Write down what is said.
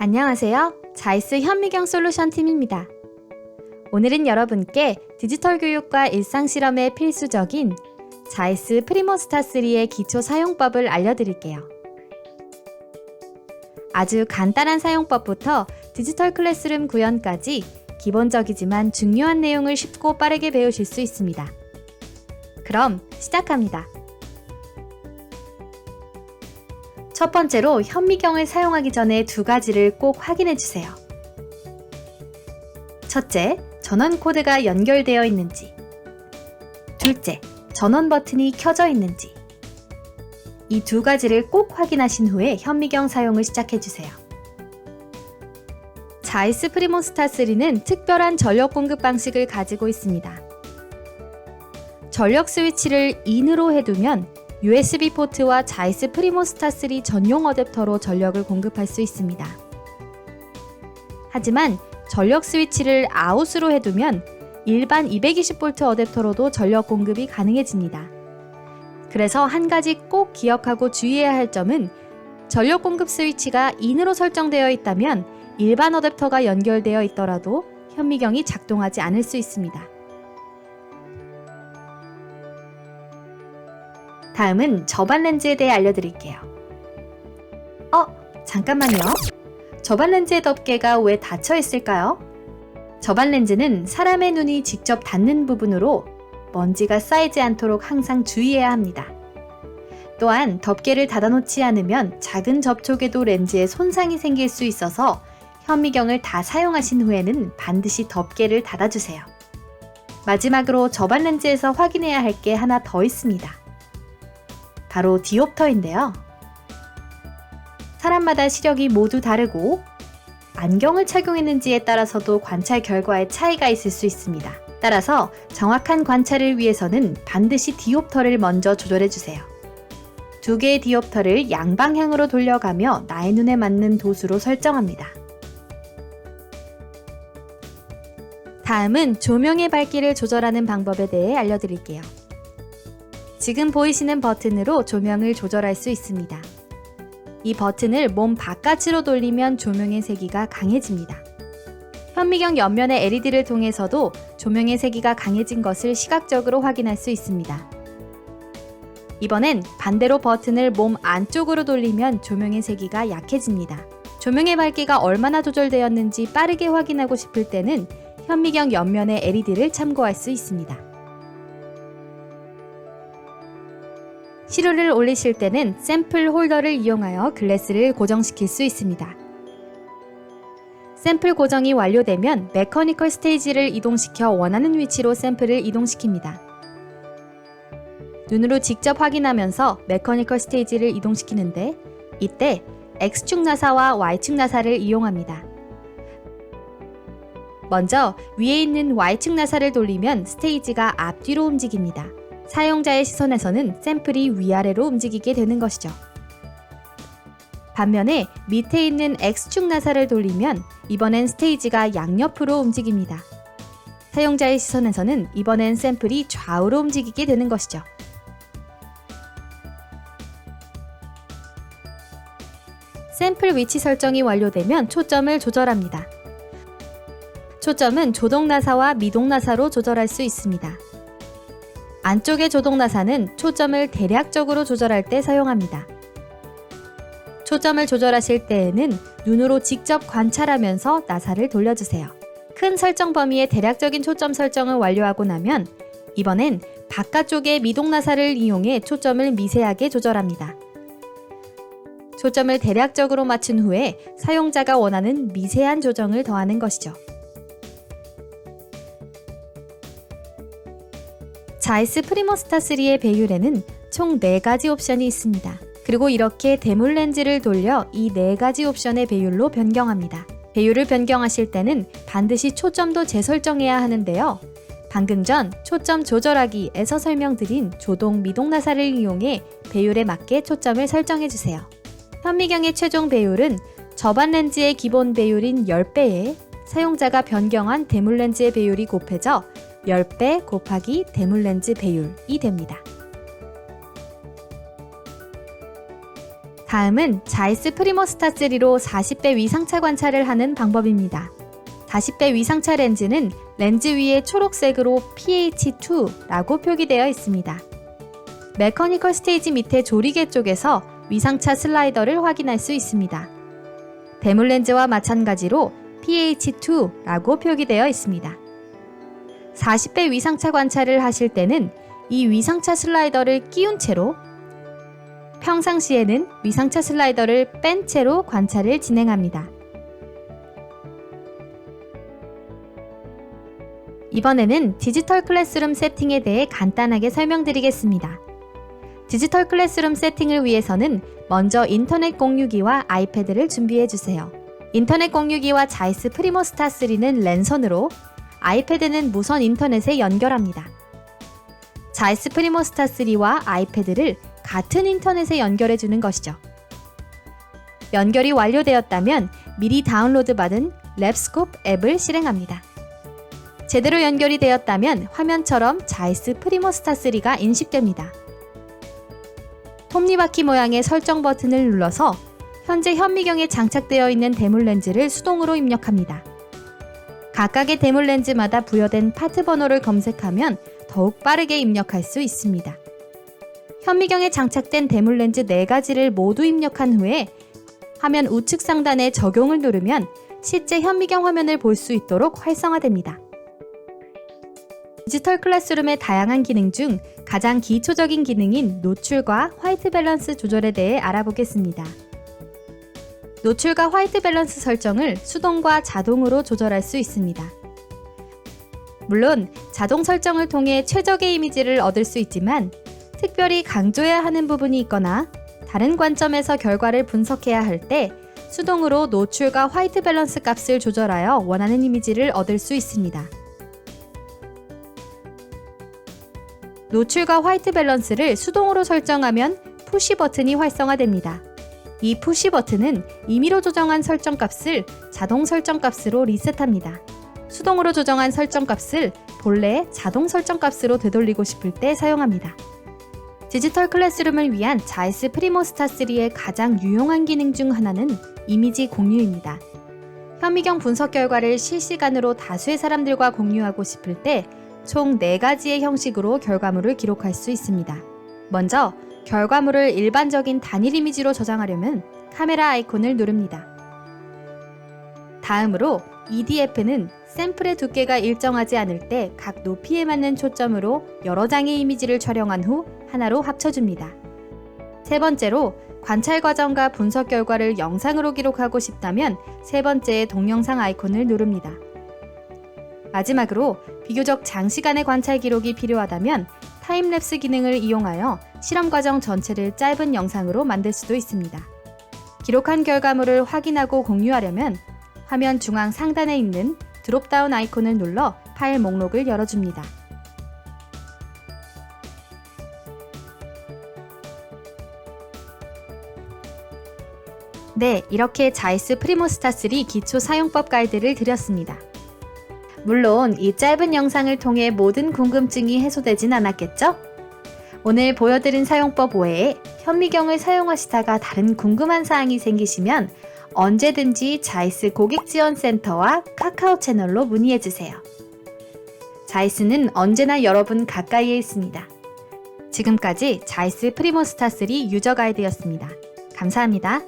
안녕하세요. 자이스 현미경 솔루션 팀입니다. 오늘은 여러분께 디지털 교육과 일상 실험에 필수적인 자이스 프리모스타 3의 기초 사용법을 알려드릴게요. 아주 간단한 사용법부터 디지털 클래스룸 구현까지 기본적이지만 중요한 내용을 쉽고 빠르게 배우실 수 있습니다. 그럼 시작합니다. 첫 번째로 현미경을 사용하기 전에 두 가지를 꼭 확인해 주세요. 첫째, 전원 코드가 연결되어 있는지. 둘째, 전원 버튼이 켜져 있는지. 이 두 가지를 꼭 확인하신 후에 현미경 사용을 시작해 주세요. 자이스 프리모스타 3는 특별한 전력 공급 방식을 가지고 있습니다. 전력 스위치를 인으로 해두면 USB 포트와 자이스 프리모스타 3 전용 어댑터로 전력을 공급할 수 있습니다. 하지만 전력 스위치를 아웃으로 해두면 일반 220V 어댑터로도 전력 공급이 가능해집니다. 그래서 한 가지 꼭 기억하고 주의해야 할 점은 전력 공급 스위치가 인으로 설정되어 있다면 일반 어댑터가 연결되어 있더라도 현미경이 작동하지 않을 수 있습니다. 다음은 접안 렌즈에 대해 알려드릴게요. 잠깐만요. 접안 렌즈의 덮개가 왜 닫혀 있을까요? 접안 렌즈는 사람의 눈이 직접 닿는 부분으로 먼지가 쌓이지 않도록 항상 주의해야 합니다. 또한 덮개를 닫아놓지 않으면 작은 접촉에도 렌즈에 손상이 생길 수 있어서 현미경을 다 사용하신 후에는 반드시 덮개를 닫아주세요. 마지막으로 접안 렌즈에서 확인해야 할 게 하나 더 있습니다. 바로 디옵터인데요. 사람마다 시력이 모두 다르고 안경을 착용했는지에 따라서도 관찰 결과에 차이가 있을 수 있습니다. 따라서 정확한 관찰을 위해서는 반드시 디옵터를 먼저 조절해주세요. 두 개의 디옵터를 양방향으로 돌려가며 나의 눈에 맞는 도수로 설정합니다. 다음은 조명의 밝기를 조절하는 방법에 대해 알려드릴게요. 지금 보이시는 버튼으로 조명을 조절할 수 있습니다. 이 버튼을 몸 바깥으로 돌리면 조명의 세기가 강해집니다. 현미경 옆면의 LED를 통해서도 조명의 세기가 강해진 것을 시각적으로 확인할 수 있습니다. 이번엔 반대로 버튼을 몸 안쪽으로 돌리면 조명의 세기가 약해집니다. 조명의 밝기가 얼마나 조절되었는지 빠르게 확인하고 싶을 때는 현미경 옆면의 LED를 참고할 수 있습니다. 시루를 올리실 때는 샘플 홀더를 이용하여 글래스를 고정시킬 수 있습니다. 샘플 고정이 완료되면 메커니컬 스테이지를 이동시켜 원하는 위치로 샘플을 이동시킵니다. 눈으로 직접 확인하면서 메커니컬 스테이지를 이동시키는데 이때 X축 나사와 Y축 나사를 이용합니다. 먼저 위에 있는 Y축 나사를 돌리면 스테이지가 앞뒤로 움직입니다. 사용자의 시선에서는 샘플이 위아래로 움직이게 되는 것이죠. 반면에 밑에 있는 X축 나사를 돌리면 이번엔 스테이지가 양옆으로 움직입니다. 사용자의 시선에서는 이번엔 샘플이 좌우로 움직이게 되는 것이죠. 샘플 위치 설정이 완료되면 초점을 조절합니다. 초점은 조동 나사와 미동 나사로 조절할 수 있습니다. 안쪽의 조동 나사는 초점을 대략적으로 조절할 때 사용합니다. 초점을 조절하실 때에는 눈으로 직접 관찰하면서 나사를 돌려주세요. 큰 설정 범위의 대략적인 초점 설정을 완료하고 나면 이번엔 바깥쪽의 미동 나사를 이용해 초점을 미세하게 조절합니다. 초점을 대략적으로 맞춘 후에 사용자가 원하는 미세한 조정을 더하는 것이죠. 자이스 프리모스타 3의 배율에는 총 4가지 옵션이 있습니다. 그리고 이렇게 대물 렌즈를 돌려 이 4가지 옵션의 배율로 변경합니다. 배율을 변경하실 때는 반드시 초점도 재설정해야 하는데요. 방금 전 초점 조절하기에서 설명드린 조동 미동 나사를 이용해 배율에 맞게 초점을 설정해주세요. 현미경의 최종 배율은 접안 렌즈의 기본 배율인 10배에 사용자가 변경한 대물 렌즈의 배율이 곱해져 10배 곱하기 대물 렌즈 배율이 됩니다. 다음은 자이스 프리모스타 3로 40배 위상차 관찰을 하는 방법입니다. 40배 위상차 렌즈는 렌즈 위에 초록색으로 PH2라고 표기되어 있습니다. 메커니컬 스테이지 밑에 조리개 쪽에서 위상차 슬라이더를 확인할 수 있습니다. 대물 렌즈와 마찬가지로 PH2라고 표기되어 있습니다. 40배 위상차 관찰을 하실 때는 이 위상차 슬라이더를 끼운 채로, 평상시에는 위상차 슬라이더를 뺀 채로 관찰을 진행합니다. 이번에는 디지털 클래스룸 세팅에 대해 간단하게 설명드리겠습니다. 디지털 클래스룸 세팅을 위해서는 먼저 인터넷 공유기와 아이패드를 준비해주세요. 인터넷 공유기와 자이스 프리모스타 3는 랜선으로, 아이패드는 무선 인터넷에 연결합니다. 자이스 프리모스타 3와 아이패드를 같은 인터넷에 연결해주는 것이죠. 연결이 완료되었다면 미리 다운로드 받은 랩스콥 앱을 실행합니다. 제대로 연결이 되었다면 화면처럼 자이스 프리모스타 3가 인식됩니다. 톱니바퀴 모양의 설정 버튼을 눌러서 현재 현미경에 장착되어 있는 대물 렌즈를 수동으로 입력합니다. 각각의 대물 렌즈마다 부여된 파트 번호를 검색하면 더욱 빠르게 입력할 수 있습니다. 현미경에 장착된 대물 렌즈 4가지를 모두 입력한 후에 화면 우측 상단에 적용을 누르면 실제 현미경 화면을 볼 수 있도록 활성화됩니다. 디지털 클래스룸의 다양한 기능 중 가장 기초적인 기능인 노출과 화이트 밸런스 조절에 대해 알아보겠습니다. 노출과 화이트 밸런스 설정을 수동과 자동으로 조절할 수 있습니다. 물론 자동 설정을 통해 최적의 이미지를 얻을 수 있지만 특별히 강조해야 하는 부분이 있거나 다른 관점에서 결과를 분석해야 할 때 수동으로 노출과 화이트 밸런스 값을 조절하여 원하는 이미지를 얻을 수 있습니다. 노출과 화이트 밸런스를 수동으로 설정하면 푸시 버튼이 활성화됩니다. 이 푸시 버튼은 임의로 조정한 설정값을 자동 설정값으로 리셋합니다. 수동으로 조정한 설정값을 본래 자동 설정값으로 되돌리고 싶을 때 사용합니다. 디지털 클래스룸을 위한 자이스 프리모스타 3의 가장 유용한 기능 중 하나는 이미지 공유입니다. 현미경 분석 결과를 실시간으로 다수의 사람들과 공유하고 싶을 때 총 4가지의 형식으로 결과물을 기록할 수 있습니다. 먼저 결과물을 일반적인 단일 이미지로 저장하려면 카메라 아이콘을 누릅니다. 다음으로 EDF는 샘플의 두께가 일정하지 않을 때 각 높이에 맞는 초점으로 여러 장의 이미지를 촬영한 후 하나로 합쳐줍니다. 세 번째로 관찰 과정과 분석 결과를 영상으로 기록하고 싶다면 세 번째의 동영상 아이콘을 누릅니다. 마지막으로 비교적 장시간의 관찰 기록이 필요하다면 타임랩스 기능을 이용하여 실험 과정 전체를 짧은 영상으로 만들 수도 있습니다. 기록한 결과물을 확인하고 공유하려면 화면 중앙 상단에 있는 드롭다운 아이콘을 눌러 파일 목록을 열어줍니다. 네, 이렇게 자이스 프리모스타 3 기초 사용법 가이드를 드렸습니다. 물론 이 짧은 영상을 통해 모든 궁금증이 해소되진 않았겠죠? 오늘 보여드린 사용법 외에 현미경을 사용하시다가 다른 궁금한 사항이 생기시면 언제든지 자이스 고객지원센터와 카카오 채널로 문의해주세요. 자이스는 언제나 여러분 가까이에 있습니다. 지금까지 자이스 프리모스타 3 유저 가이드였습니다. 감사합니다.